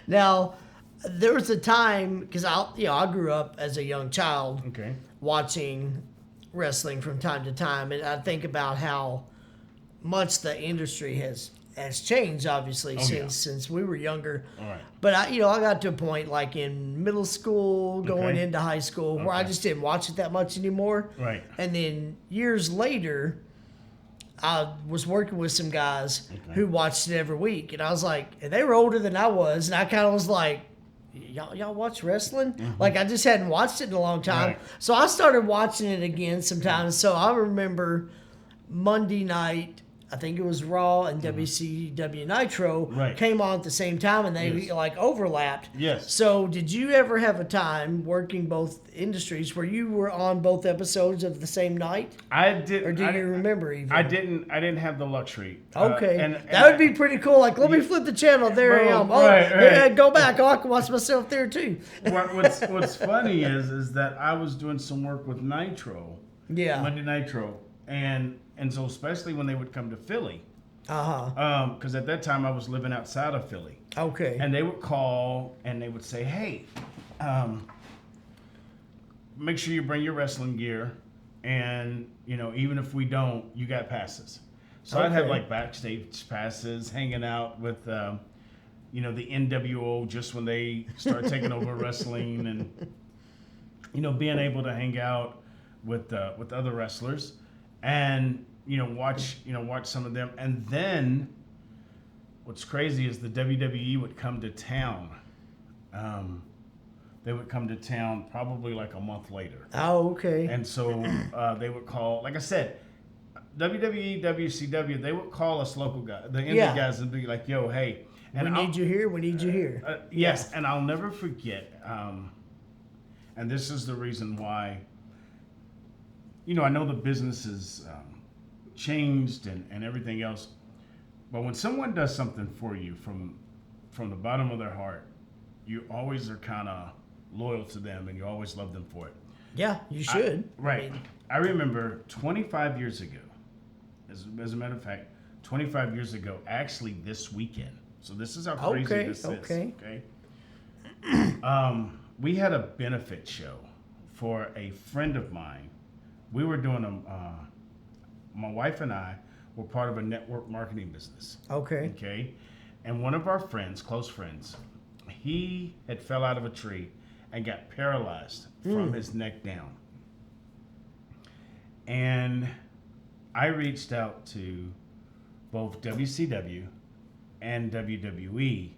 Now, there was a time because I grew up as a young child Okay. watching wrestling from time to time, and I think about how much the industry has changed, obviously, since we were younger. All right. But I got to a point like in middle school, going Okay. into high school, where I Okay. just didn't watch it that much anymore. Right. And then years later, I was working with some guys who watched it every week, and I was like, and they were older than I was, and I kind of was like, y'all watch wrestling? Like I just hadn't watched it in a long time, Right. so I started watching it again sometimes. So I remember Monday night, I think it was Raw and WCW Nitro Right. came on at the same time, and they Yes. like overlapped. Yes. So did you ever have a time working both industries where you were on both episodes of the same night? I did. Or do you remember even? I didn't have the luxury. Okay, And that would be pretty cool. Like, let me flip the channel. There I am. Oh, right. yeah, go back. Oh, I can watch myself there too. What's funny is that I was doing some work with Nitro, Yeah. Monday Nitro, and so especially when they would come to Philly, because at that time I was living outside of Philly, Okay. and they would call and they would say, "Hey, make sure you bring your wrestling gear, and even if we don't, you got passes." So I'd have Okay. like backstage passes, hanging out with the NWO just when they start taking over wrestling, and being able to hang out with other wrestlers, and watch some of them. And then what's crazy is the WWE would come to town. They would come to town probably like a month later. Oh, okay. And so they would call, like I said, WWE, WCW, they would call us local guys, the indie guys, and be like, "Yo, hey." And we need you here. We need you here. Yes, and I'll never forget, and this is the reason why, I know the business has changed and everything else, but when someone does something for you from the bottom of their heart, you always are kind of loyal to them, and you always love them for it. Yeah, you should. Right. I remember 25 years ago, as a matter of fact, 25 years ago, actually this weekend. So this is how crazy this is. Okay. We had a benefit show for a friend of mine. We were doing my wife and I were part of a network marketing business. Okay. Okay. And one of our friends, close friends, he had fell out of a tree and got paralyzed from his neck down. And I reached out to both WCW and WWE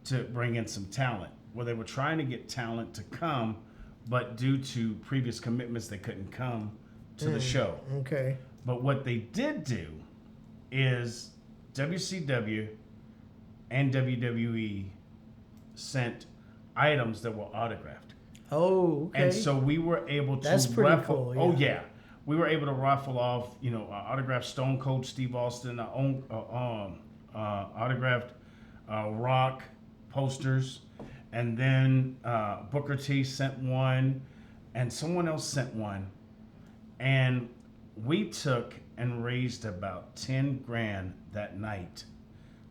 to bring in some talent, where they were trying to get talent to come, but due to previous commitments, they couldn't come to the show. Okay. But what they did do is WCW and WWE sent items that were autographed. Oh, okay. And so we were able to That's pretty raffle. cool, yeah. Oh yeah, we were able to raffle off, autographed Stone Cold Steve Austin, autographed Rock posters, and then Booker T sent one, and someone else sent one, and we took and raised about 10 grand that night.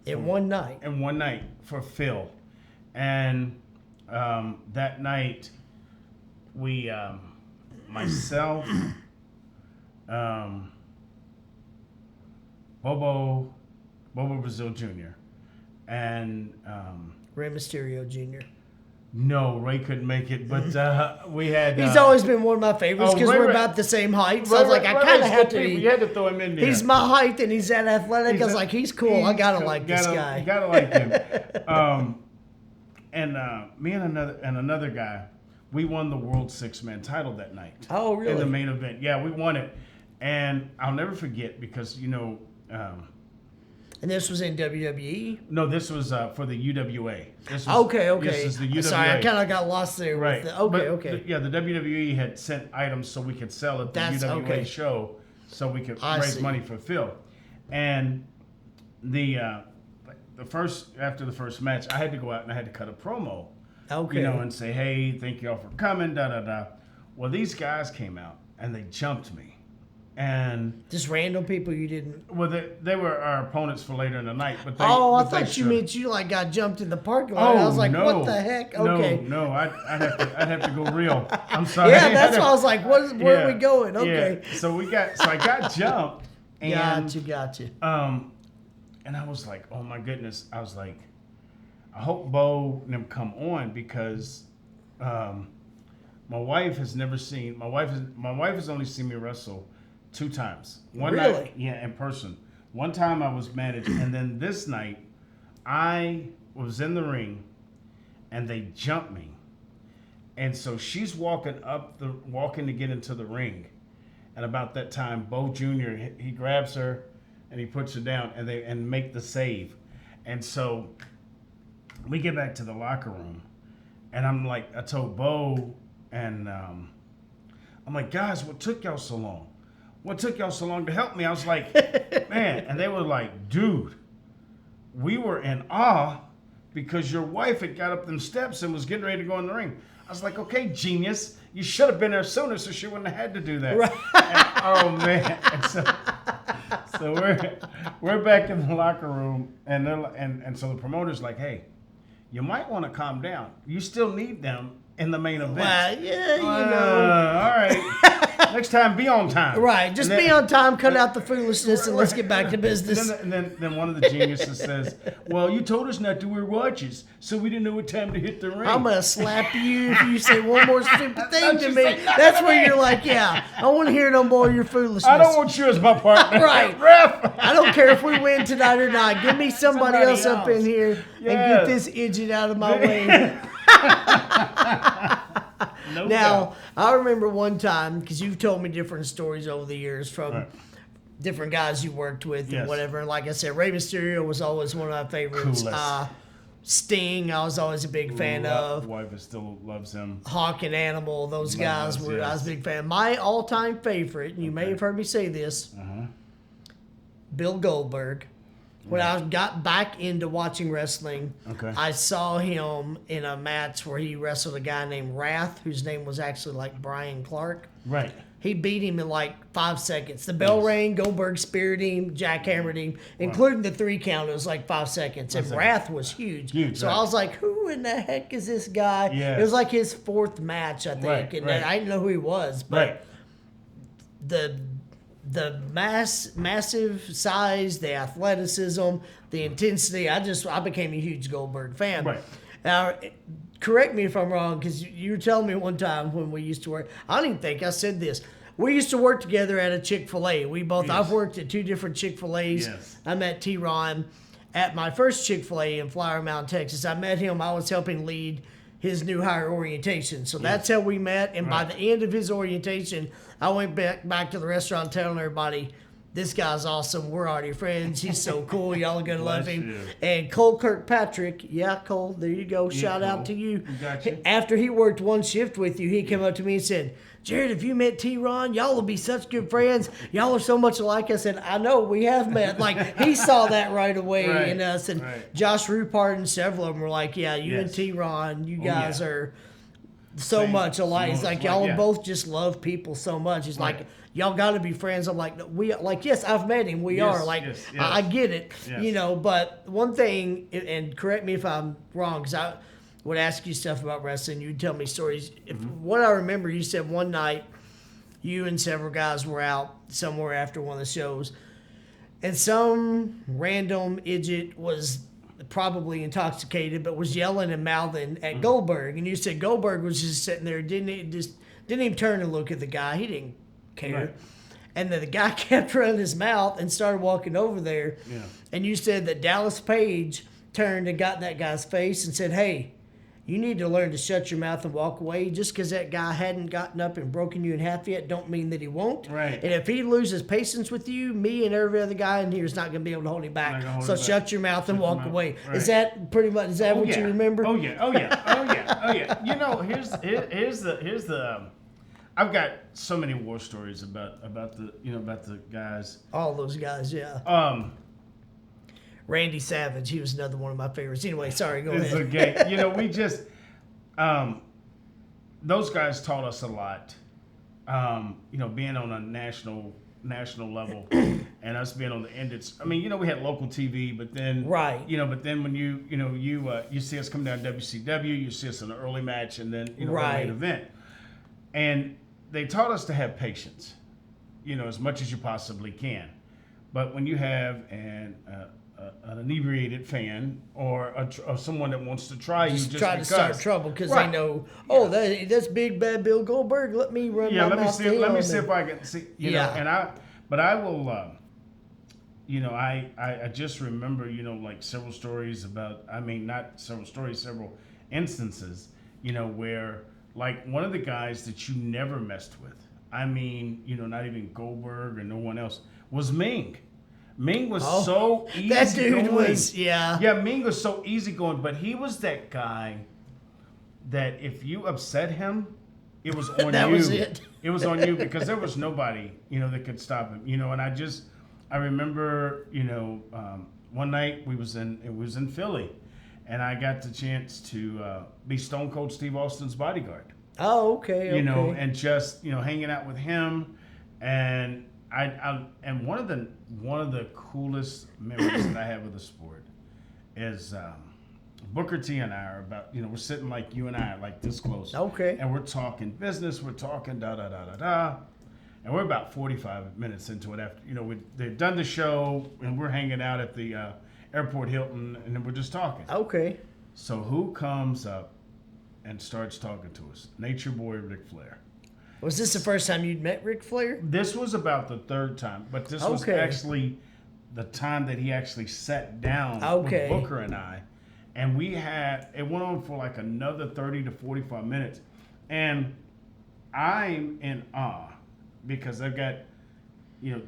In one night. In one night for Phil, and that night we, myself, Bobo Brazil Jr., and Rey Mysterio Jr. no, Ray couldn't make it, but we had. He's always been one of my favorites because we're about the same height. So I was like, I kind of have to. You had to throw him in there. He's my height and he's that athletic. I was like, he's cool. I gotta like this guy. You gotta like him. And me and another guy, we won the World Six-Man title that night. Oh, really? In the main event, yeah, we won it, and I'll never forget because And this was in WWE? No, this was for the UWA. This was, Okay. This is the UWA. Sorry, I kind of got lost there. Right. With okay. The WWE had sent items so we could sell at the UWA show, so we could raise money for Phil. And after the first match, I had to go out and I had to cut a promo. Okay. And say, hey, thank you all for coming, da da da. Well, these guys came out and they jumped me. And just random people you didn't. well, they were our opponents for later in the night, but they. Oh, I but they thought you showed- meant you like got jumped in the parking lot. I was like, no. what the heck? Okay. No, I'd have to go real. I'm sorry. Yeah, that's why I was like, where are we going? Okay. Yeah. So I got jumped. And, Gotcha. And I was like, oh my goodness. I was like, I hope Bo and them come on because my wife has never seen. My wife has only seen me wrestle 2 times. One Really? night, yeah, in person. One time I was managed, and then this night I was in the ring, and they jumped me, and so she's walking to get into the ring, and about that time, Bo Jr. he grabs her, and he puts her down, and make the save, and so we get back to the locker room, and I told Bo, and I'm like, guys, what took y'all so long? What took y'all so long to help me? I was like, man. And they were like, dude, we were in awe because your wife had got up them steps and was getting ready to go in the ring. I was like, okay, genius. You should have been there sooner so she wouldn't have had to do that. Right. And, oh, man. And so we're back in the locker room, and so the promoter's like, hey, you might want to calm down. You still need them in the main event. Well, yeah, All right. Next time, be on time. Right. Just be on time, cut out the foolishness, and let's get back to business. And then one of the geniuses says, well, you told us not to wear watches, so we didn't know what time to hit the ring. I'm going to slap you if you say one more stupid thing Don't to you me. say nothing That's to where me. you're like, yeah, I want to hear no more of your foolishness. I don't want you as my partner. Right. Ref. I don't care if we win tonight or not. Give me somebody else up in here and get Yes. this idiot out of my way. No Now, doubt. I remember one time, because you've told me different stories over the years from Right. different guys you worked with Yes. and whatever. And like I said, Rey Mysterio was always one of my favorites. Coolest. Sting, I was always a big fan of. Wife still loves him. Hawk and Animal, those guys were. I was a big fan. My all-time favorite, and you may have heard me say this, Bill Goldberg. When I got back into watching wrestling, I saw him in a match where he wrestled a guy named Wrath, whose name was actually like Brian Clark. Right. He beat him in like 5 seconds. The bell rang, Goldberg speared him, jackhammered him, including the 3 count. It was like 5 seconds. And Wrath was huge. So I was like, who in the heck is this guy? Yes. It was like his 4th match, I think. And I didn't know who he was. But the massive size, the athleticism, the intensity, I became a huge Goldberg fan. Right. Now, correct me if I'm wrong, because you were telling me one time when we used to work, I don't even think I said this. We used to work together at a Chick-fil-A. I've worked at 2 different Chick-fil-A's. Yes. I met T Ronn at my first Chick-fil-A in Flower Mound, Texas. I met him. I was helping lead his new hire orientation. So that's how we met. And by the end of his orientation, I went back to the restaurant telling everybody, this guy's awesome. We're already friends. He's so cool. Y'all are going to love him. you. And Cole Kirkpatrick, Cole, there you go. Shout out to you. Got you. After he worked one shift with you, he came up to me and said, Jared, if you met T Ronn, y'all will be such good friends. Y'all are so much alike. I said, I know, we have met. Like, he saw that right away in us. And Josh Rupart and several of them were like, you and T Ron, you guys are so much alike. It's like, y'all both just love people so much. It's like, y'all got to be friends. I'm like, yes, I've met him. We are. Like, I get it. You know, but one thing, and correct me if I'm wrong, because I would ask you stuff about wrestling. You'd tell me stories. What I remember, you said one night you and several guys were out somewhere after one of the shows, and some random idiot was probably intoxicated, but was yelling and mouthing at Goldberg. And you said Goldberg was just sitting there, didn't even turn and look at the guy. He didn't care. Right. And then the guy kept running his mouth and started walking over there. Yeah. And you said that Dallas Page turned and got in that guy's face and said, hey, you need to learn to shut your mouth and walk away. Just because that guy hadn't gotten up and broken you in half yet don't mean that he won't. Right. And if he loses patience with you, me and every other guy in here is not going to be able to hold him back. So shut your mouth and walk away. Right. Is that pretty much, is that what you remember? Oh yeah. You know, here's the I've got so many war stories about the guys. All those guys, yeah. Randy Savage, he was another one of my favorites. Anyway, sorry, go ahead. It's okay. You know, we just those guys taught us a lot. You know, being on a national national level, and us being on the end. I mean, we had local TV, but then but then when you see us come down WCW, you see us in an early match, and then the main event, and they taught us to have patience, as much as you possibly can. But when you have an inebriated fan or someone that wants to try you just try to start trouble because they know, that's big bad Bill Goldberg. Let me run my mouth to him. Let me see if I can see. And I will. I just remember like several stories about. I mean, not several stories, several instances. Where like one of the guys that you never messed with. I mean, not even Goldberg or no one else was Ming. Ming was so easy that dude going. Was, Yeah, Ming was so easy going, but he was that guy that if you upset him, it was on that you. Was it. It was on you because there was nobody, that could stop him. And I remember, one night it was in Philly, and I got the chance to be Stone Cold Steve Austin's bodyguard. Oh, okay. And just hanging out with him, and and one of the coolest memories that I have of the sport is Booker T and I are about we're sitting like you and I like this close. Okay. And we're talking business, we're talking da da da da da, and we're about 45 minutes into it after they've done the show and we're hanging out at the Airport Hilton and then we're just talking. Okay. So who comes up and starts talking to us? Nature Boy Ric Flair. Was this the first time you'd met Ric Flair? This was about the third time, but this was actually the time that he actually sat down with Booker and I. And it went on for like another 30 to 45 minutes. And I'm in awe because I've got,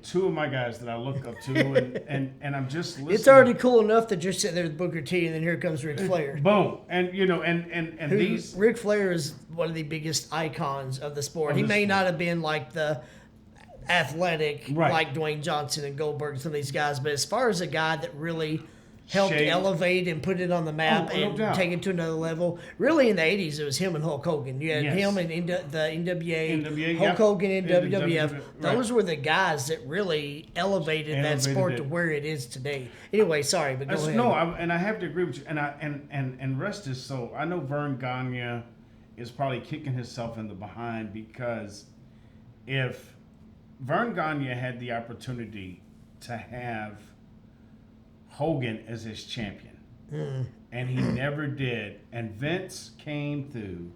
two of my guys that I look up to and I'm just listening. It's already cool enough that you're sitting there with Booker T and then here comes Ric Flair. Boom. And, and these. Ric Flair is one of the biggest icons of the sport. He may not have been like the athletic like Dwayne Johnson and Goldberg and some of these guys, but as far as a guy that really helped elevate and put it on the map and take it to another level. Really, in the 80s, it was him and Hulk Hogan. You had him and the NWA, Hulk Hogan in WWF. Those were the guys that really elevated that sport to where it is today. Anyway, sorry, but go ahead. No, and I have to agree with you. And rest is so. I know Vern Gagne is probably kicking himself in the behind because if Vern Gagne had the opportunity to have Hogan as his champion, and he never did. And Vince came through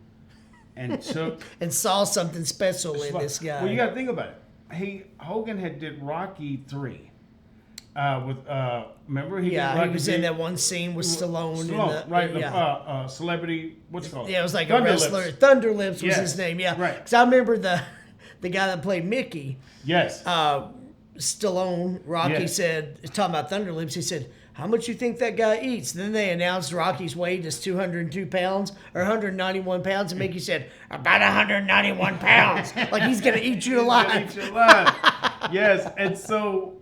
and took and saw something special in this guy. Well, you got to think about it. Hogan did Rocky 3 with remember he was in that one scene with Stallone celebrity. What's it called? Yeah, it was like Thunder a wrestler. Lips. Thunder Lips was his name. Yeah, right. Because I remember the guy that played Mickey. Yes. Stallone, Rocky said, talking about Thunder Lips, he said, how much you think that guy eats? Then they announced Rocky's weight is 202 pounds or 191 pounds, and Mickey said, about 191 pounds. Like he's going to eat you alive. Yes, and so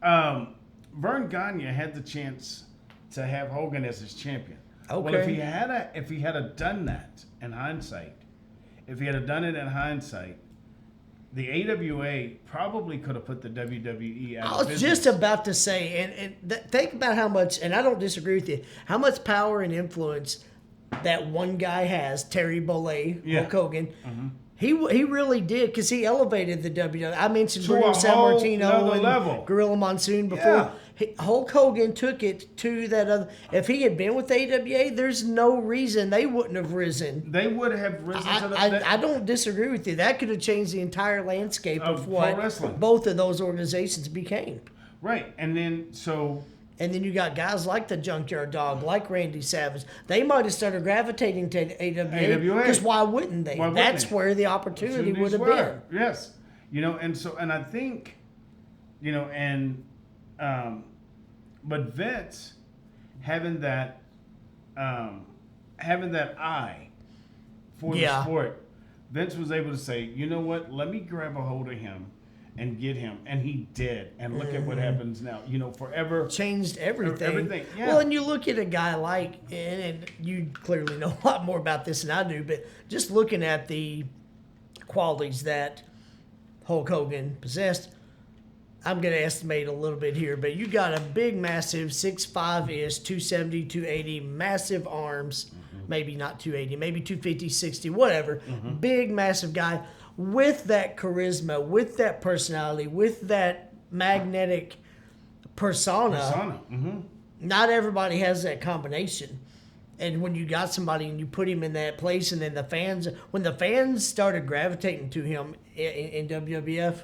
Vern Gagne had the chance to have Hogan as his champion. Okay. Well, if he had done that in hindsight, the AWA probably could have put the WWE out of business. I was just about to say, and think about how much, and I don't disagree with you, how much power and influence that one guy has, Terry Bollea, Hulk Hogan. Mm-hmm. He really did, because he elevated the WWE. I mentioned Bruno Sammartino and Gorilla Monsoon before. Yeah. Hulk Hogan took it to that other. If he had been with AWA, there's no reason they wouldn't have risen. They would have risen to the. I don't disagree with you. That could have changed the entire landscape of what both of those organizations became. Right, and then you got guys like the Junkyard Dog, like Randy Savage. They might have started gravitating to AWA. Because why wouldn't they? That's where the opportunity would have been. Yes, and I think, but Vince having that eye for the sport, Vince was able to say, you know what? Let me grab a hold of him and get him, and he did. And look at what happens now. Forever changed everything. Everything. Yeah. Well, and you look at a guy like, and you clearly know a lot more about this than I do, but just looking at the qualities that Hulk Hogan possessed, I'm going to estimate a little bit here, but you got a big, massive 6'5"-ish, 270, 280, massive arms. Maybe not 280, maybe 250, 60, whatever. Big, massive guy with that charisma, with that personality, with that magnetic persona. Not everybody has that combination. And when you got somebody and you put him in that place, and then when the fans started gravitating to him in WWF,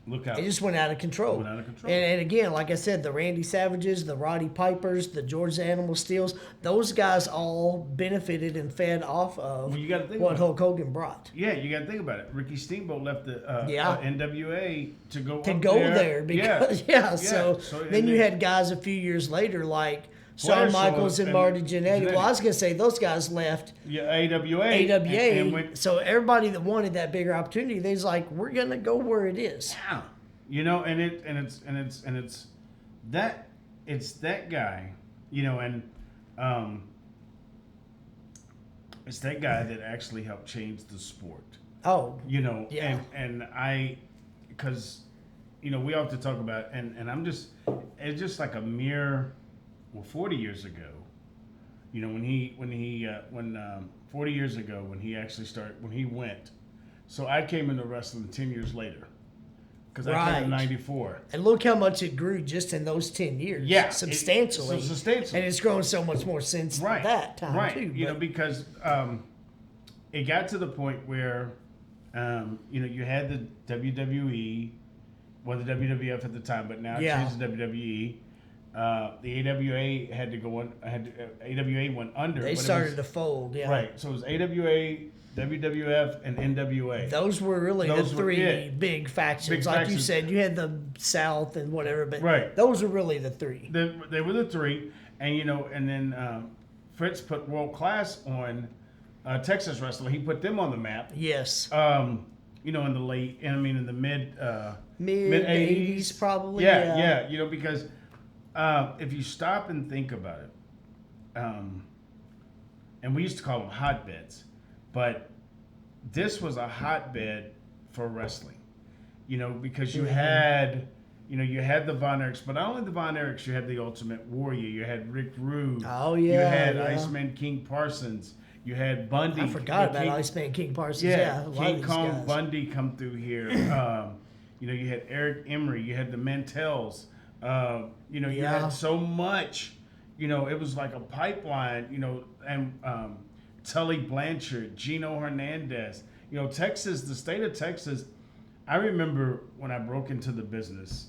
Look out. it just went out of control. And again, like I said, the Randy Savages, the Roddy Pipers, the George the Animal Steels, those guys all benefited and fed off of what Hulk Hogan brought. Yeah, you got to think about it. Ricky Steamboat left the NWA to go there because so then you had guys a few years later like Shawn Michaels and Marty Jannetty. Well, I was going to say those guys left. Yeah, AWA. And so everybody that wanted that bigger opportunity, they was like, we're going to go where it is. Yeah. You know, it's that guy, you know, and it's that guy that actually helped change the sport. Oh. You know, yeah. and because, you know, we often talk about, and it's just like a mere. Well, 40 years ago, you know, when 40 years ago when he actually when he went. So I came into wrestling 10 years later, because I came in '94. And look how much it grew just in those 10 years. Yeah, substantially. And it's grown so much more since that time too. You know, because it got to the point where, you know, you had the WWE, well, the WWF at the time, but now it changed to WWE. The AWA had to go on. AWA went under. They started to fold. Yeah. Right. So it was AWA, WWF, and NWA. Those were really the three big factions. Like you said, you had the South and whatever, but those were really the three. They were the three, and you know, and then Fritz put World Class on Texas Wrestling. He put them on the map. Yes. You know, in the mid mid '80s probably. Yeah. You know, because. If you stop and think about it, and we used to call them hotbeds, but this was a hotbed for wrestling, you know, because you had the Von Erichs, but not only the Von Erichs, you had the Ultimate Warrior, you had Rick Rude, you had Iceman King Parsons, you had Bundy. I forgot about Iceman King Parsons. King Kong guys. Bundy come through here. You know, you had Eric Emery, you had the Mantels. You know, you had so much, you know, it was like a pipeline, you know, and Tully Blanchard, Gino Hernandez, you know, Texas, the state of Texas. I remember when I broke into the business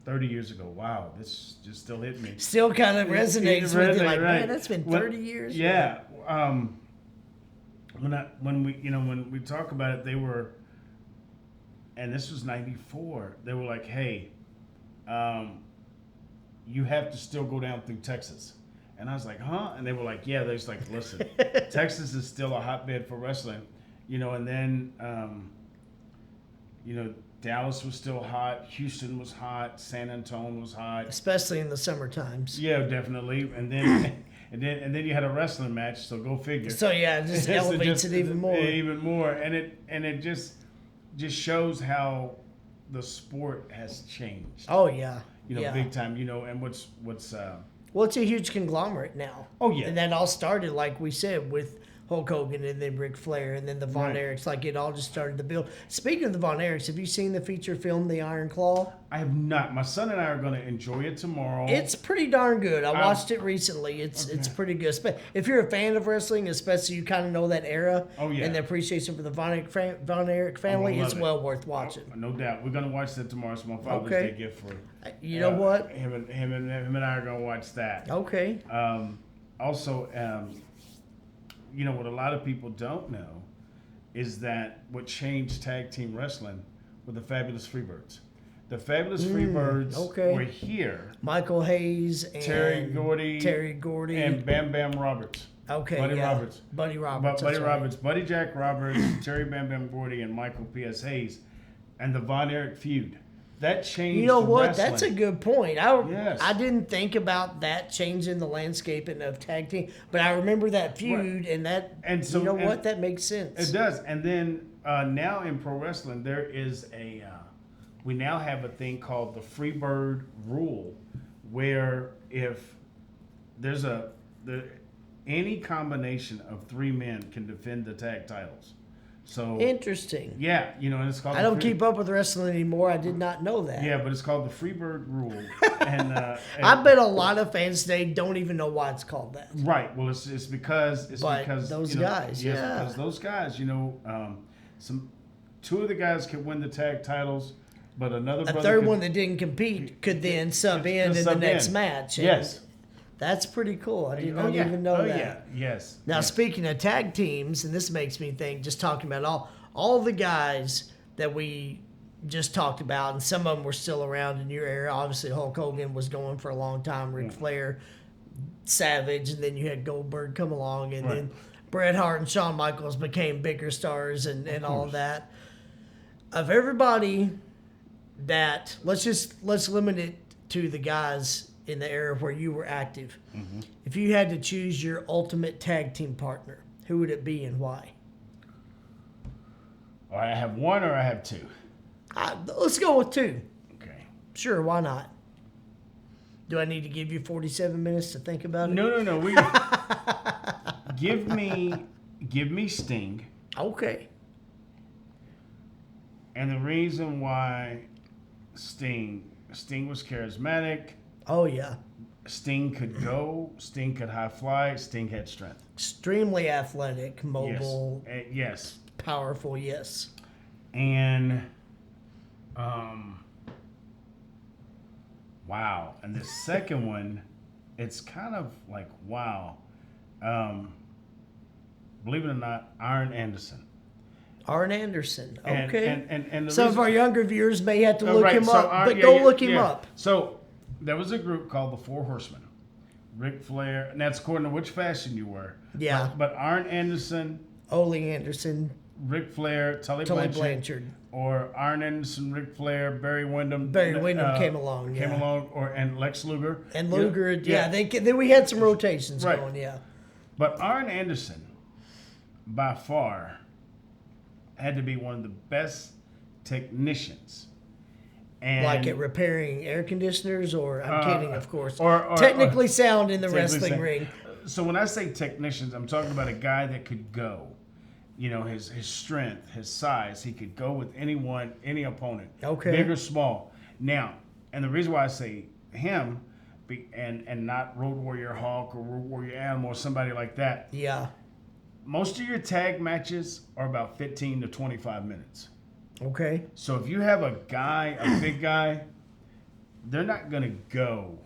30 years ago. Wow, this just still hit me. Still kind of resonates with you, like, man, that's been 30 years. Yeah. When we talk about it, they were, and this was '94. They were like, hey. You have to still go down through Texas. And I was like, huh? And they were like, yeah. They're just like, listen, Texas is still a hotbed for wrestling. You know, and then, you know, Dallas was still hot. Houston was hot. San Antonio was hot. Especially in the summer times. Yeah, definitely. And then and then you had a wrestling match, so go figure. So yeah, it just elevates it even more. Even more. And it just shows how the sport has changed. Oh yeah, you know, big time. You know, and what's well, it's a huge conglomerate now. Oh yeah, and that all started, like we said, with Hulk Hogan and then Ric Flair and then the Von Erichs. Like it all just started to build. Speaking of the Von Erichs, have you seen the feature film The Iron Claw? I have not. My son and I are going to enjoy it tomorrow. It's pretty darn good. I watched it recently. It's pretty good. If you're a fan of wrestling, especially you kind of know that era and the appreciation for the Von Erich family, it's well worth watching. No doubt. We're going to watch that tomorrow. It's my Father's Day gift for you know what? Him and I are going to watch that. Okay. Also, you know, what a lot of people don't know is that what changed tag team wrestling were the Fabulous Freebirds. The Fabulous Freebirds were here. Michael Hayes and Terry Gordy and Bam Bam Roberts. Buddy Roberts. Buddy Jack Roberts, Terry Bam Bam Gordy, and Michael P.S. Hayes, and the Von Erich feud. That changed. You know what? Wrestling. That's a good point. I didn't think about that changing the landscape of tag team, but I remember that feud and that. And so, you know what? That makes sense. It does. And then now in pro wrestling, there is a we now have a thing called the Freebird rule, where if there's any combination of 3 men can defend the tag titles. So Interesting. yeah, and it's called. I don't keep up with wrestling anymore. I did not know that. Yeah, but it's called the Freebird rule, and I bet a lot of fans today don't even know why it's called that. right. Well, it's because those guys, yeah, because those guys, two of the guys could win the tag titles, but another third one that didn't compete could then sub in the next match. Yes. That's pretty cool. I did not even know that. Yeah. Yes. Now, speaking of tag teams, and this makes me think, just talking about all the guys that we just talked about, and some of them were still around in your era. Obviously, Hulk Hogan was going for a long time, Ric Flair, Savage, and then you had Goldberg come along, and then Bret Hart and Shawn Michaels became bigger stars and all of that. Of everybody that, let's limit it to the guys in the era where you were active. Mm-hmm. If you had to choose your ultimate tag team partner, who would it be and why? Or I have one or I have two? Let's go with two. Okay. Sure, why not? Do I need to give you 47 minutes to think about it? No. We give me Sting. Okay. And the reason why Sting was charismatic. Oh, yeah. Sting could go. Sting could high fly. Sting had strength. Extremely athletic, mobile. Yes. Powerful, yes. And, wow. And the second one, it's kind of like, wow. Believe it or not, Arn Anderson. Arn Anderson. Okay. And some of our younger viewers may have to look him up, but look him up. So there was a group called the Four Horsemen. Ric Flair, and that's according to which fashion you were. Yeah. But Arn Anderson, Ole Anderson, Ric Flair, Tully Blanchard, or Arn Anderson, Ric Flair, Barry Windham. Barry Windham came along. And Lex Luger. And Luger, then we had some rotations going, yeah. But Arn Anderson, by far, had to be one of the best technicians. And like at repairing air conditioners, or I'm kidding, of course. Or technically sound in the wrestling ring. So when I say technicians, I'm talking about a guy that could go. His strength, his size, he could go with anyone, any opponent, big or small. Now, and the reason why I say him, and not Road Warrior Hawk or Road Warrior Animal or somebody like that. Yeah. Most of your tag matches are about 15 to 25 minutes. Okay. So if you have a big guy, they're not going to go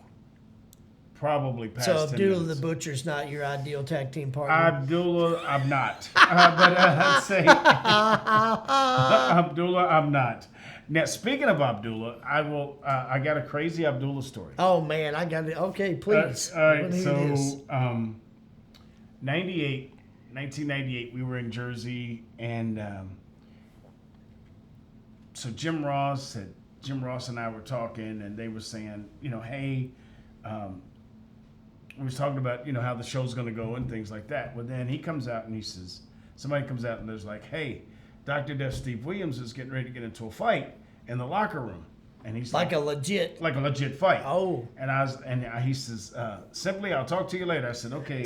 probably past 10 Abdullah minutes. the Butcher's not your ideal tag team partner? Abdullah, I'm not. I'd say Abdullah, I'm not. Now, speaking of Abdullah, I got a crazy Abdullah story. Oh, man, I got it. Okay, please. All right, so 1998, we were in Jersey, and so Jim Ross and I were talking, and they were saying, hey, we was talking about, how the show's going to go and things like that. Well, then he comes out and he says, somebody comes out and there's like, hey, Dr. Death Steve Williams is getting ready to get into a fight in the locker room. And he's like a legit fight. Oh. And he says, simply, I'll talk to you later. I said, okay,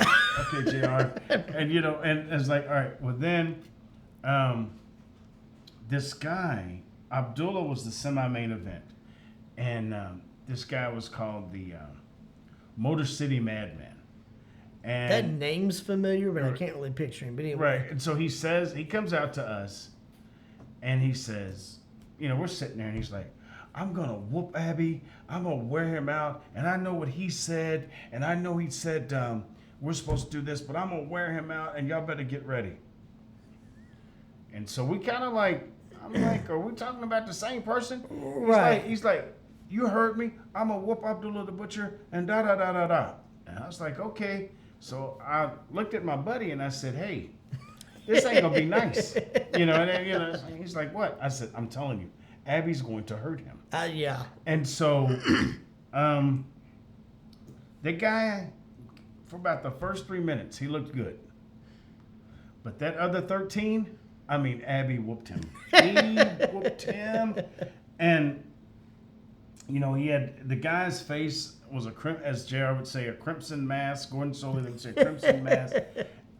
JR. And, and it's like, all right, well then, this guy, Abdullah, was the semi-main event. And this guy was called the Motor City Madman. And that name's familiar, but I can't really picture him. But anyway. Right. And so he comes out to us and he says, we're sitting there and he's like, I'm going to whoop Abby. I'm going to wear him out. And I know what he said. And I know he said, we're supposed to do this, but I'm going to wear him out and y'all better get ready. And so we kind of I'm like, are we talking about the same person? Right. He's like, you heard me. I'm going to whoop Abdullah the Butcher and da-da-da-da-da. And I was like, okay. So I looked at my buddy and I said, hey, this ain't going to be nice. And he's like, what? I said, I'm telling you, Abby's going to hurt him. Yeah. And so the guy, for about the first 3 minutes, he looked good. But that other 13, Abby whooped him. He whooped him. And, he had the guy's face was as JR would say, a crimson mask. Gordon Solie would say crimson mask.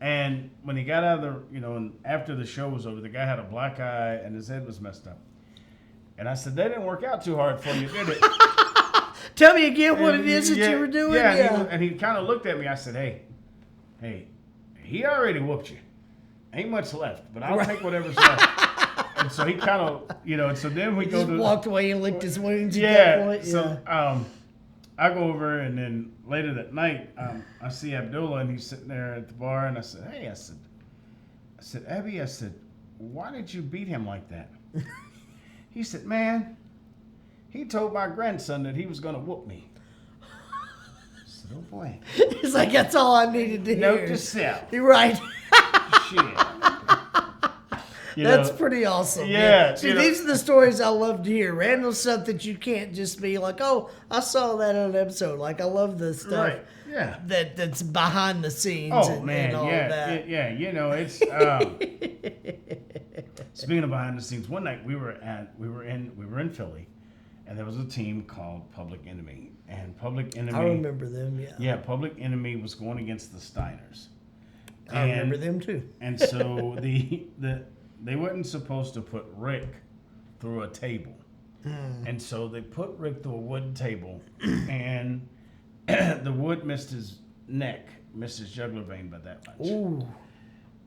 And when he got out of and after the show was over, the guy had a black eye and his head was messed up. And I said, "That didn't work out too hard for you, did it?" Tell me again what it is that you were doing. Yeah. And he kind of looked at me. I said, hey, he already whooped you. Ain't much left, but I'll take whatever's left. And so he kind of, and so then we go to walked away and licked his wounds at that point. So I go over, and then later that night, I see Abdullah, and he's sitting there at the bar, and I said, "Hey," I said, "Abby," I said, "why did you beat him like that?" He said, "Man, he told my grandson that he was going to whoop me." I said, "Oh boy." He's like, "That's all I needed to hear." Note to self. You're right. Shit. That's pretty awesome. Yeah. See, these are the stories I love to hear. Random stuff that you can't just be like, "Oh, I saw that on an episode." Like, I love the stuff Right. Yeah. that's behind the scenes and all that. It's speaking of behind the scenes, one night we were in Philly, and there was a team called Public Enemy. And Public Enemy, I remember them, yeah. Yeah, Public Enemy was going against the Steiners. I remember them too. And so they weren't supposed to put Rick through a table. And so they put Rick through a wooden table, and the wood missed his neck, missed his jugular vein by that much. Ooh.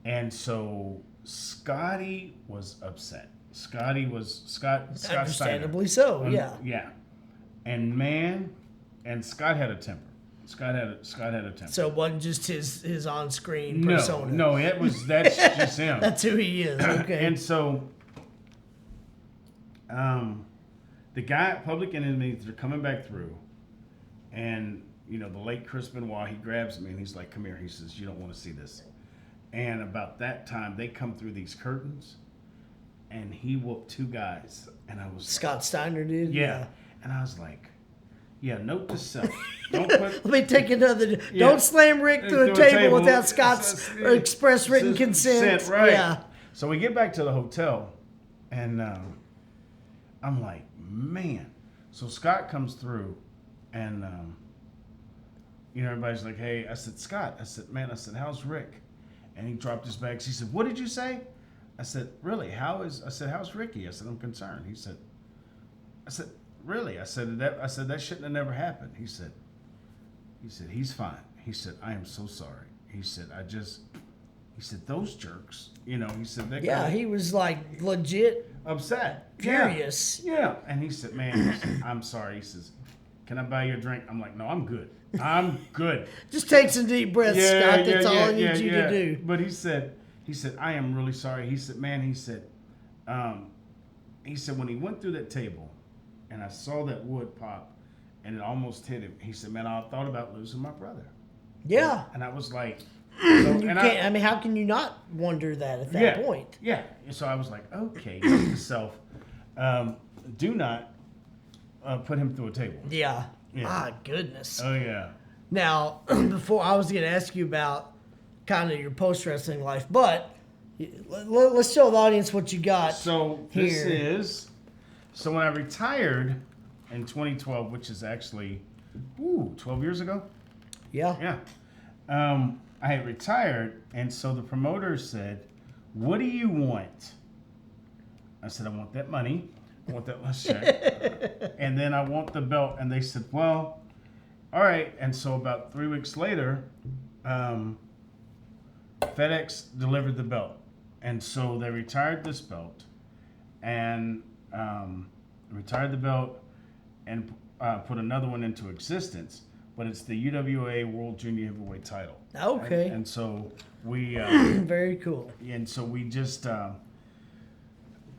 And so Scotty was upset. Scott Understandably Steiner. so, yeah. Yeah. And Scott had a temper. Scott had a temper. So it wasn't just his on-screen persona. No, that's just him. That's who he is. Okay. And so, the guy at Public Enemy, they're coming back through, and the late Chris Benoit, he grabs me and he's like, "Come here." He says, "You don't want to see this." And about that time, they come through these curtains, and he whooped two guys, and I was Scott Steiner did. Yeah. And I was like, yeah, note to self. Don't put. Let me take another. Yeah. Don't slam Rick through a table without Scott's express written consent. Right. Yeah. So we get back to the hotel, and I'm like, man. So Scott comes through, and everybody's like, "Hey," I said, "Scott," I said, "Man," I said, "How's Rick?" And he dropped his bags. He said, "What did you say?" I said, "Really? How's Ricky?" I said, "I'm concerned." He said, "Really?" I said, that shouldn't have never happened. He said, "He's fine." He said, "I am so sorry." He said, he said, "Those jerks," he said, that yeah, he was like legit upset, furious. Yeah. And he said, "Man," I'm sorry. He says, "Can I buy you a drink?" I'm like, "No, I'm good. I'm good." Just take some deep breaths, Scott. That's all I need you to do. But he said, "I am really sorry." He said, "Man," he said, when he went through that table, and I saw that wood pop, and it almost hit him. He said, "Man, I thought about losing my brother." Yeah. And I was like, I mean, how can you not wonder that at that point? Yeah. So I was like, okay, note to self, do not put him through a table. Yeah. My goodness. Oh, yeah. Now, before I was going to ask you about kind of your post-wrestling life, but let's show the audience what you got. So here. So when I retired in 2012, which is actually 12 years ago. Yeah. I had retired, and so the promoter said, "What do you want?" I said, "I want that money. I want that last check. And then I want the belt." And they said, "Well, all right." And so about 3 weeks later, FedEx delivered the belt. And so they retired this belt and retired the belt and put another one into existence. But it's the UWA World Junior Heavyweight title. Okay. And so we... very cool. And so we just...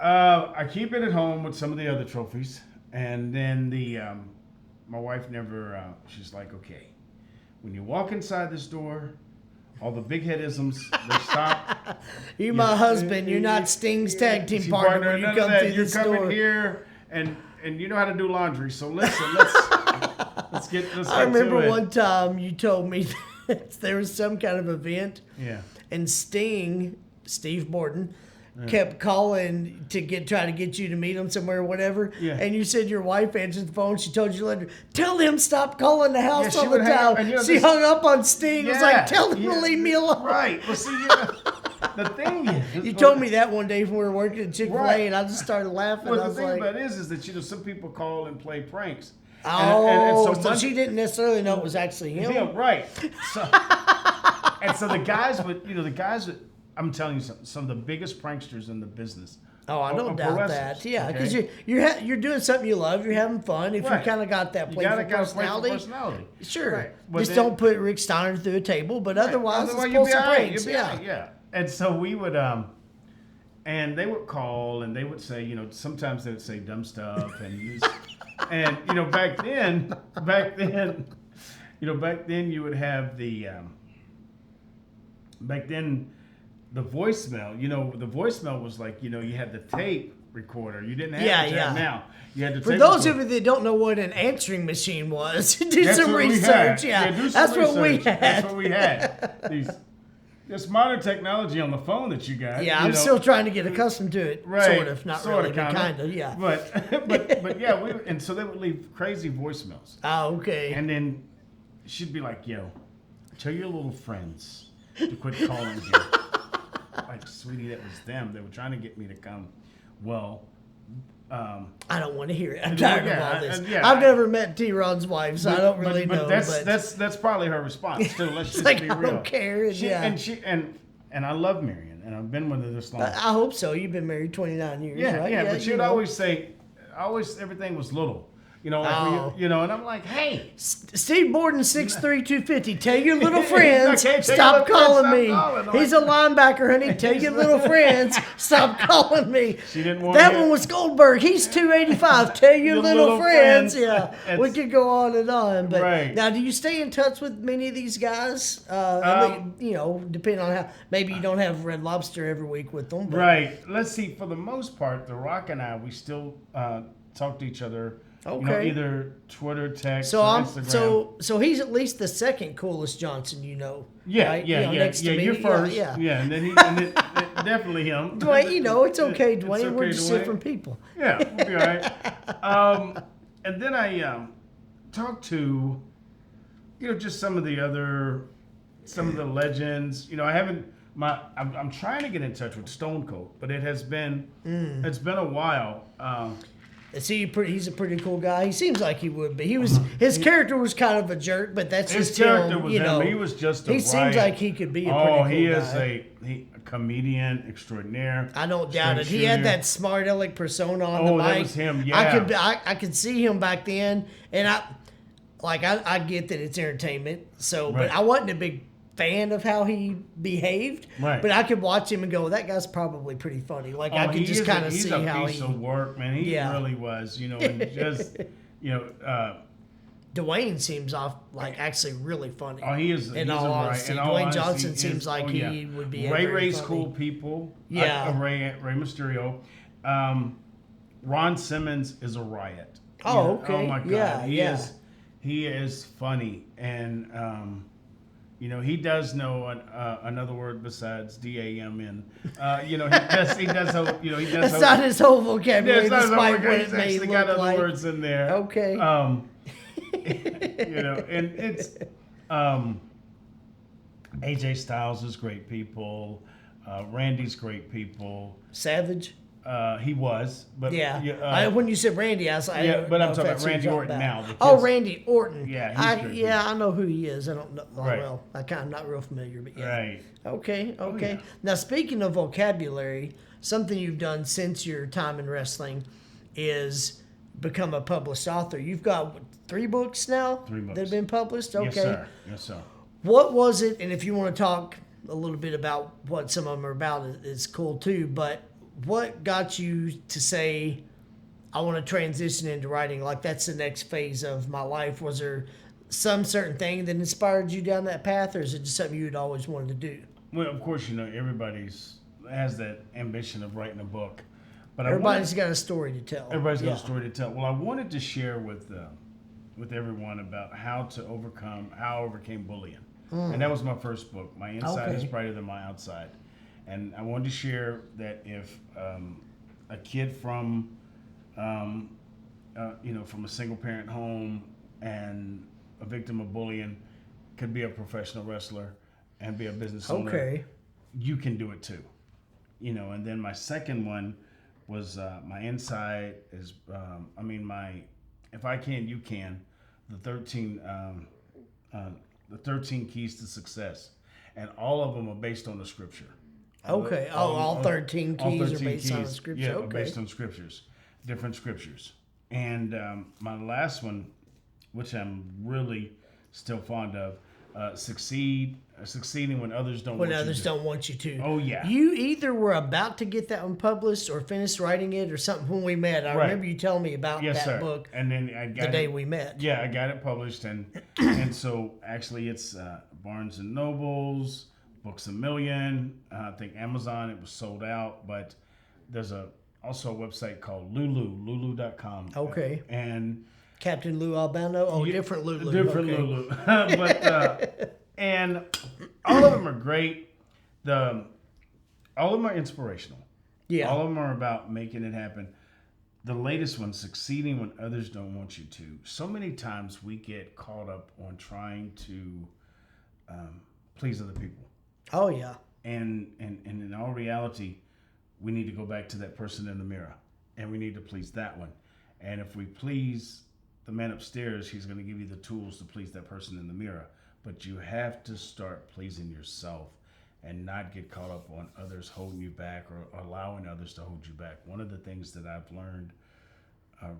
I keep it at home with some of the other trophies. And then my wife never... she's like, "Okay, when you walk inside this door, all the big headisms, they stop. You're my husband. You're not Sting's tag team partner when you come through this door. You're coming here, and you know how to do laundry. So listen, let's get to it. I remember one time you told me that there was some kind of event. Yeah. And Steve Morton, kept calling to try to get you to meet him somewhere or whatever. Yeah. And you said your wife answered the phone. She told you to let her tell him stop calling the house Yeah, she all the would hang up, time. and, you know, She this- hung up on Sting. It was like, tell him to leave me alone. Right. Well, see, the thing is, You told me that one day when we were working at Chick-fil-A, Right. and I just started laughing. Well, I the was thing like, about it is that, you know, some people call and play pranks. oh, And so Monday- she didn't necessarily know it was actually him. Yeah, right. So, and so the guys I'm telling you something, some of the biggest pranksters in the business. Oh, I don't are doubt pro that. wrestlers, Yeah, because okay? you're doing something you love. You're having fun. If Right. you kind of got that You playful gotta kind of play for personality, personality. sure. Right. But Just then- don't put Rick Steiner through a table. But otherwise, Otherwise, let's you'll pull be some all right. pranks. You'll be Yeah. all right, yeah. And so we would, and they would call and they would say, you know, sometimes they would say dumb stuff and and you know, back then, you would have the, back then, the voicemail. You know, the voicemail was like, you know, you had the tape recorder. You didn't have Yeah, it yeah. now. You had the For tape those recorder. of you that don't know what an answering machine was, do That's some what we research. had. Yeah, do some that's what we research. had. That's what we had. This modern technology on the phone that you got. Yeah, you I'm know, still trying to get accustomed to it. Right. Sort of, not Sorta, really, but kind of. Yeah. But yeah, and so they would leave crazy voicemails. Oh, okay. And then she'd be like, yo, tell your little friends to quit calling here. Like, sweetie, that was them. They were trying to get me to come. Well, I don't want to hear it. I'm Yeah, tired of all this. yeah, I've never met T Ronn's wife, so I don't really but know. That's probably her response too. Let's It's just like, be I real. don't care, and And I love Marion, and I've been with her this long. I hope so. You've been married 29 years, Yeah, right? yeah, but you she'd know. always say, everything was little. You know, like Oh. you know, and I'm like, hey, Steve Borden, 6'3", 250. Tell your little friends, Okay, tell your stop little friends, calling stop me. calling. He's a linebacker, honey. Tell your little friends, stop calling me. She didn't want that to- one was Goldberg. He's 285. Tell your little friends. Yeah, we It's- could go on and on. But Right. now, do you stay in touch with many of these guys? I mean, you know, depending on how. Maybe you don't have Red Lobster every week with them. But, right. Let's see. For the most part, The Rock and I, we still talk to each other. You know, Okay. either Twitter, text, So or I'm Instagram. so he's at least the second coolest Johnson you know. Yeah, right? yeah, You know, yeah, next to yeah. me. You're first. Yeah. And then definitely him. Dwayne, you know, it's okay, It's Dwayne. We're okay, just Dwayne. different people. Yeah, we'll be all right. And then I talked to, you know, just some of the legends. You know, I'm trying to get in touch with Stone Cold, but it's been a while. See, he's a pretty cool guy. He seems like he would be. His character was kind of a jerk, but that's His just character him. was You him. know, He was just a he seems riot. like he could be a pretty cool he guy. is a comedian extraordinaire. I don't doubt it. He had that smart aleck persona on the mic. Oh, that was him, yeah. I could see him back then, and I get that it's entertainment. So, but Right. I wasn't a big fan of how he behaved. Right. But I could watch him and go, that guy's probably pretty funny. Like I could just kind of see how he's a piece of work, man. He Yeah. really was, you know, and just, you know, Dwayne seems actually really funny. he is. In he's all a riot. honesty, In all Dwayne honesty, Johnson is- seems like yeah. he would be. Ray very Ray's funny. cool people. Yeah. Ray Mysterio. Ron Simmons is a riot. Oh, Yeah. okay. Oh my God. Yeah, He is funny, and you know, he does know another word besides DAMN. You know, he does. You know, he does. That's not his whole vocabulary, It's not his despite vocabulary. what it He's may actually look got other like. words in there. Okay. You know, and it's AJ Styles is great people. Randy's great people. Savage. He was, but Yeah. When you said Randy, I was like, yeah, I don't but know I'm if talking that's about who Randy you're Orton talking now. about. Oh, Randy Orton. Yeah, he's great. I know who he is. I don't know. Right. Well, I'm not real familiar, but yeah. Right. Okay. yeah. Now, speaking of vocabulary, something you've done since your time in wrestling is become a published author. You've got 3 books now 3 books that have been published. Okay. Yes, sir. Yes, sir. What was it? And if you want to talk a little bit about what some of them are about, it's cool too. But what got you to say, I want to transition into writing? Like, that's the next phase of my life. Was there some certain thing that inspired you down that path, or is it just something you'd always wanted to do? Well, of course, you know, everybody's has that ambition of writing a book. But Everybody's got a story to tell. Everybody's got a story to tell. Well, I wanted to share with everyone about how I overcame bullying. And that was my first book. My Inside is Brighter Than My Outside. And I wanted to share that if a kid from, from a single parent home and a victim of bullying could be a professional wrestler and be a business owner, Okay. you can do it too. And then my second one was my insight is, if I can, you can, the 13 keys to success. And all of them are based on the scripture. Okay. All 13 keys are based on the scripture. Yeah, okay. based on scriptures, different scriptures. And my last one, which I'm really still fond of, succeeding when others don't want you to. Oh, yeah. You either were about to get that one published or finished writing it or something when we met. I remember you telling me about that book. And then I got the day we met. Yeah, I got it published, and so actually it's Barnes and Nobles, Books a Million. I think Amazon, it was sold out, but there's also a website called lulu.com. Okay. And Captain Lou Albano? Oh, different Lulu. Different okay. Lulu. But and all of them are great. All of them are inspirational. Yeah. All of them are about making it happen. The latest one, succeeding when others don't want you to. So many times we get caught up on trying to please other people. Oh, yeah. And in all reality, we need to go back to that person in the mirror, and we need to please that one. And if we please the man upstairs, he's going to give you the tools to please that person in the mirror. But you have to start pleasing yourself and not get caught up on others holding you back or allowing others to hold you back. One of the things that I've learned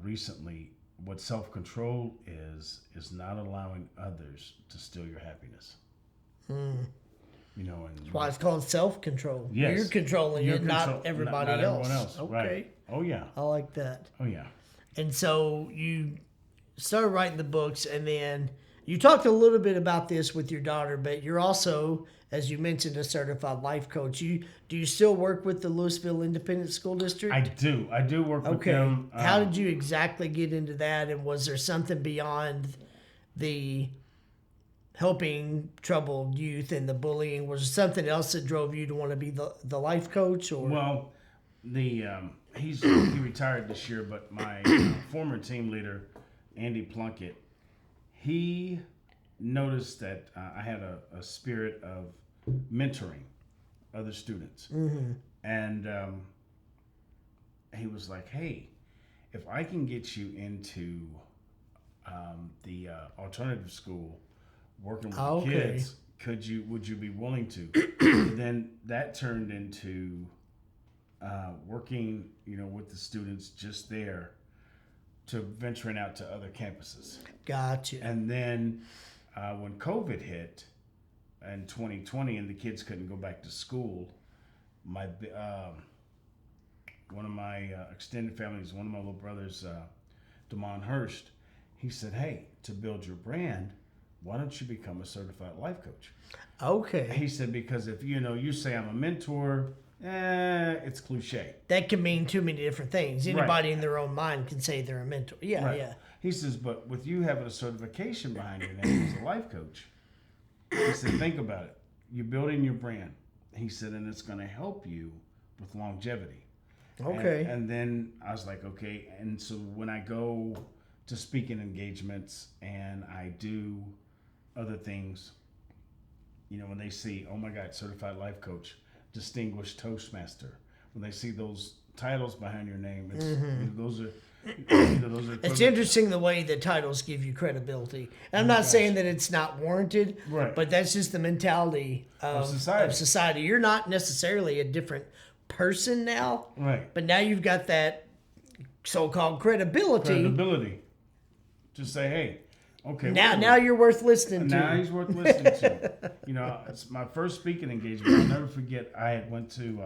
recently, what self-control is not allowing others to steal your happiness. And That's why it's called self-control. Yes. You're controlling it, not everybody not else. Everyone else. Okay. Right. Oh, yeah. I like that. Oh, yeah. And so you started writing the books, and then you talked a little bit about this with your daughter, but you're also, as you mentioned, a certified life coach. Do you still work with the Louisville Independent School District? I do. I do work with them. How did you exactly get into that, and was there something beyond the helping troubled youth and the bullying? Was there something else that drove you to want to be the life coach? Or Well, he retired this year, but my former team leader, Andy Plunkett, he noticed that I had a spirit of mentoring other students. And he was like, hey, if I can get you into the alternative school working with the kids, would you be willing to? Then that turned into working, with the students just there to venturing out to other campuses. Gotcha. And then when COVID hit in 2020 and the kids couldn't go back to school, one of my extended families, one of my little brothers, Damon Hurst, he said, hey, to build your brand, why don't you become a certified life coach? Okay. He said, because if you say I'm a mentor, it's cliche. That can mean too many different things. Anybody in their own mind can say they're a mentor. Yeah, Right. yeah. He says, but with you having a certification behind your name as a life coach, he said, think about it. You're building your brand. He said, and it's going to help you with longevity. Okay. And then I was like, okay. And so when I go to speaking engagements and I do other things, when they see, oh my God, certified life coach, distinguished Toastmaster, when they see those titles behind your name, those are It's interesting the way the titles give you credibility. And I'm not saying that it's not warranted, Right. but that's just the mentality of society. You're not necessarily a different person now, right. but now you've got that so-called credibility. Just say, hey, okay. Now you're worth listening to. Now he's worth listening to. It's my first speaking engagement. I'll never forget. I had went to,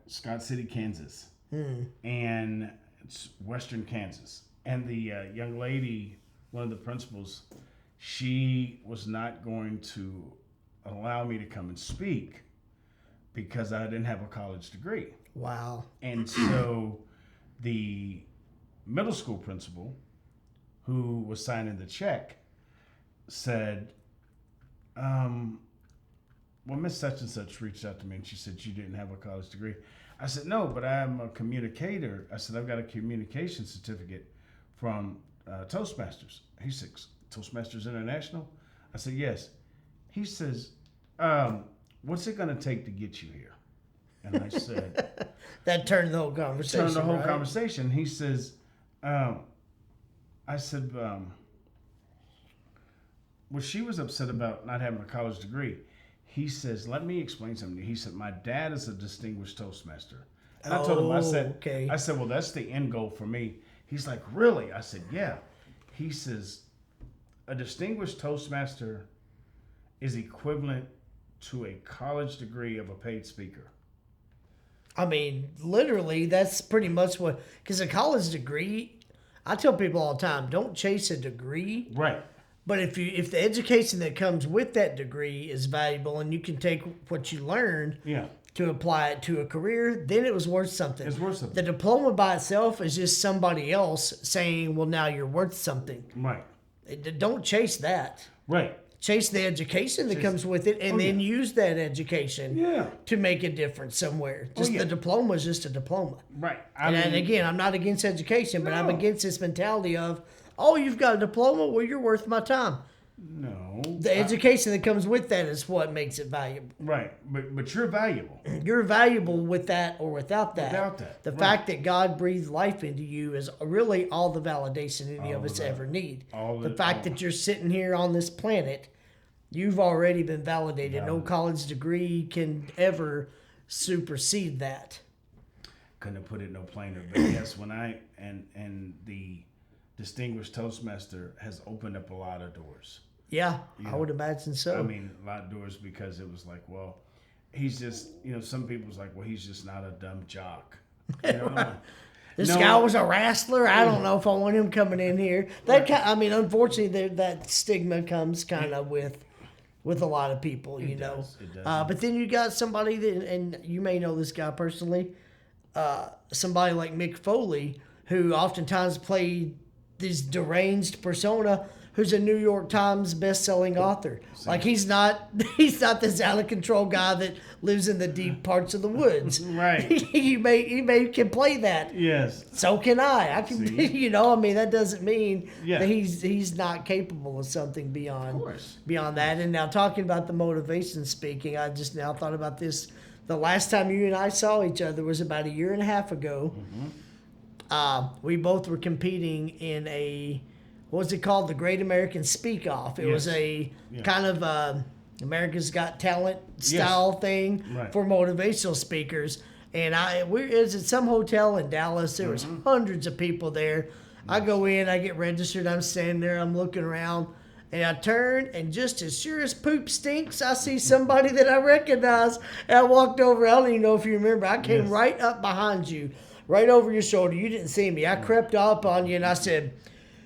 Scott City, Kansas. And it's Western Kansas. And the young lady, one of the principals, she was not going to allow me to come and speak because I didn't have a college degree. Wow. And so the middle school principal, who was signing the check, said, well, Miss Such and Such reached out to me and she said you didn't have a college degree. I said, no, but I am a communicator. I said, I've got a communication certificate from Toastmasters. He said, Toastmasters International? I said, yes. He says, what's it going to take to get you here? And I said... That turned the whole conversation, conversation. He says, I said, well, she was upset about not having a college degree. He says, let me explain something to you. He said, my dad is a distinguished Toastmaster. And I told him, I said, well, that's the end goal for me. He's like, really? I said, yeah. He says, a distinguished Toastmaster is equivalent to a college degree of a paid speaker. I mean, literally, that's pretty much what, because a college degree, I tell people all the time, don't chase a degree. Right. But if the education that comes with that degree is valuable and you can take what you learned to apply it to a career, then it was worth something. It's worth something. The diploma by itself is just somebody else saying, well, now you're worth something. Right. Don't chase that. Right. Chase the education that comes with it and then use that education to make a difference somewhere. Just the diploma is just a diploma. Right. And again, I'm not against education, but I'm against this mentality of, oh, you've got a diploma? Well, you're worth my time. No. The education that comes with that is what makes it valuable. Right. But you're valuable. You're valuable with that or without that. Without that. The fact that God breathed life into you is really all the validation any of us ever need. The fact that you're sitting here on this planet, you've already been validated. No college degree can ever supersede that. Couldn't have put it no plainer. But yes, when and the distinguished Toastmaster has opened up a lot of doors. Yeah, I would imagine so. I mean, a lot of doors because it was like, well, he's just, some people was like, well, he's just not a dumb jock. You know? This guy was a wrestler. I don't know if I want him coming in here. Unfortunately, that stigma comes kind of with a lot of people, It does. But then you got somebody that, and you may know this guy personally, somebody like Mick Foley, who oftentimes played this deranged persona, who's a New York Times best-selling author. Like he's not this out of control guy that lives in the deep parts of the woods. Right. you may can play that. Yes. So can I. I can. That doesn't mean that he's not capable of something beyond that. And now talking about the motivation speaking, I just now thought about this. The last time you and I saw each other was about 1.5 years ago. Mm-hmm. We both were competing in a, what was it called? The Great American Speak Off. It was a kind of America's Got Talent style thing for motivational speakers. And it was at some hotel in Dallas. There was hundreds of people there. I go in, I get registered. I'm standing there. I'm looking around. And I turn, and just as sure as poop stinks, I see somebody that I recognize. And I walked over. I don't even know if you remember. I came right up behind you, right over your shoulder. You didn't see me. I crept up on you, and I said,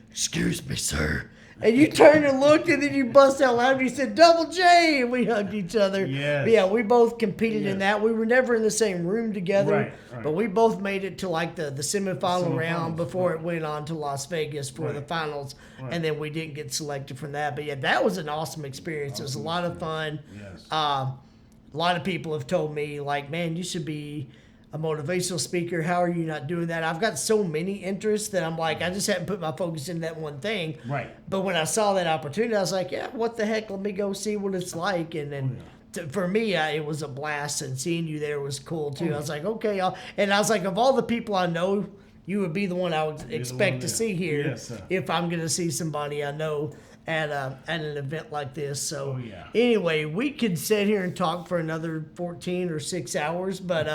"Excuse me, sir." And you turned and looked, and then you bust out loud, and you said, "Double J," and we hugged each other. Yes. But yeah, we both competed in that. We were never in the same room together, but we both made it to like the semifinal round before it went on to Las Vegas for the finals, and then we didn't get selected from that. But yeah, that was an awesome experience. It was a lot of fun. Yes. A lot of people have told me, like, man, you should be a motivational speaker. How are you not doing that? I've got so many interests that I'm like, I just haven't put my focus into that one thing. Right. But when I saw that opportunity, I was like, yeah, what the heck? Let me go see what it's like. And then for me, it was a blast, and seeing you there was cool too. I was like, okay. And I was like, of all the people I know, you would be the one I would expect to see here if I'm going to see somebody I know at an event like this. So anyway, we could sit here and talk for another 14 or 6 hours, but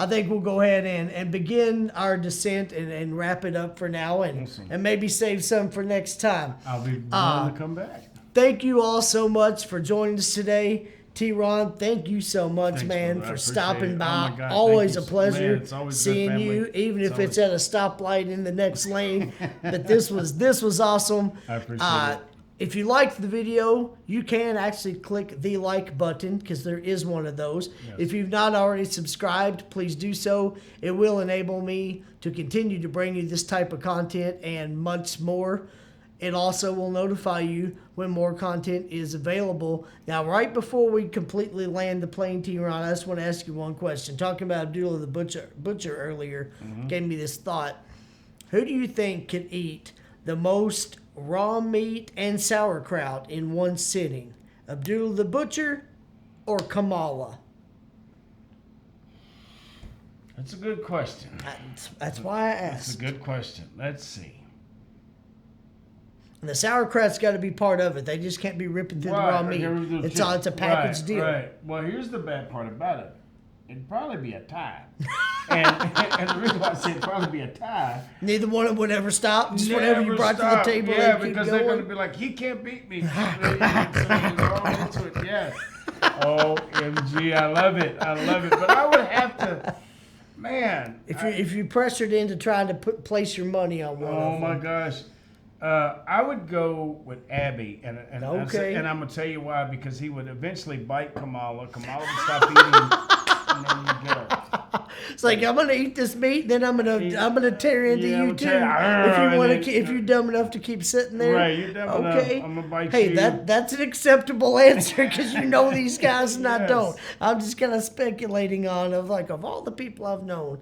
I think we'll go ahead and begin our descent and wrap it up for now, and maybe save some for next time. I'll be willing to come back. Thank you all so much for joining us today. T Ronn, thank you so much, man, for stopping by. God, always a pleasure man, seeing you, even if it's at a stoplight in the next lane. But this was awesome. I appreciate it. If you liked the video, you can actually click the like button, because there is one of those. Yes. If you've not already subscribed, please do so. It will enable me to continue to bring you this type of content and much more. It also will notify you when more content is available. Now, right before we completely land the plane, T Ronn, I just want to ask you one question. Talking about Abdullah the Butcher earlier gave me this thought. Who do you think can eat the most raw meat and sauerkraut in one sitting? Abdullah the Butcher or Kamala? That's a good question. That's why I That's asked. a good question. Let's see. And the sauerkraut's got to be part of it. They just can't be ripping through the raw meat. It's a packaged deal. Right. Well, here's the bad part about it. It'd probably be a tie. and the reason why I say it'd probably be a tie. Neither one of them would ever stop. Just whatever you brought to the table, yeah, they keep because going. they're going to be like, he can't beat me. Yes. OMG, I love it. But I would have to, man. If you pressured into trying to place your money on one of them. Oh my gosh. I would go with Abby, and Okay. and I'm gonna tell you why, because he would eventually bite Kamala. Kamala would stop eating, and then you go. It's like, I'm gonna eat this meat, then I'm gonna tear into you too. If you're dumb enough to keep sitting there, Right, you're dumb enough. I'm gonna bite you. Hey, that's an acceptable answer because you know these guys and I don't. I'm just kind of speculating on of all the people I've known.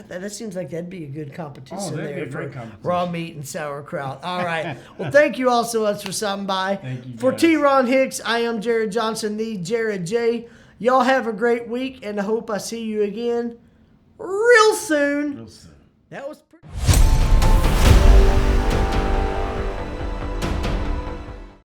That seems like that'd be a good competition that'd be there a great for competition. raw meat and sauerkraut. All right. Well, thank you all so much for stopping by. Thank you, For guys. T Ronn Hicks, I am Jared Johnson, the Jared J. Y'all have a great week, and I hope I see you again real soon. Real soon. That was pretty.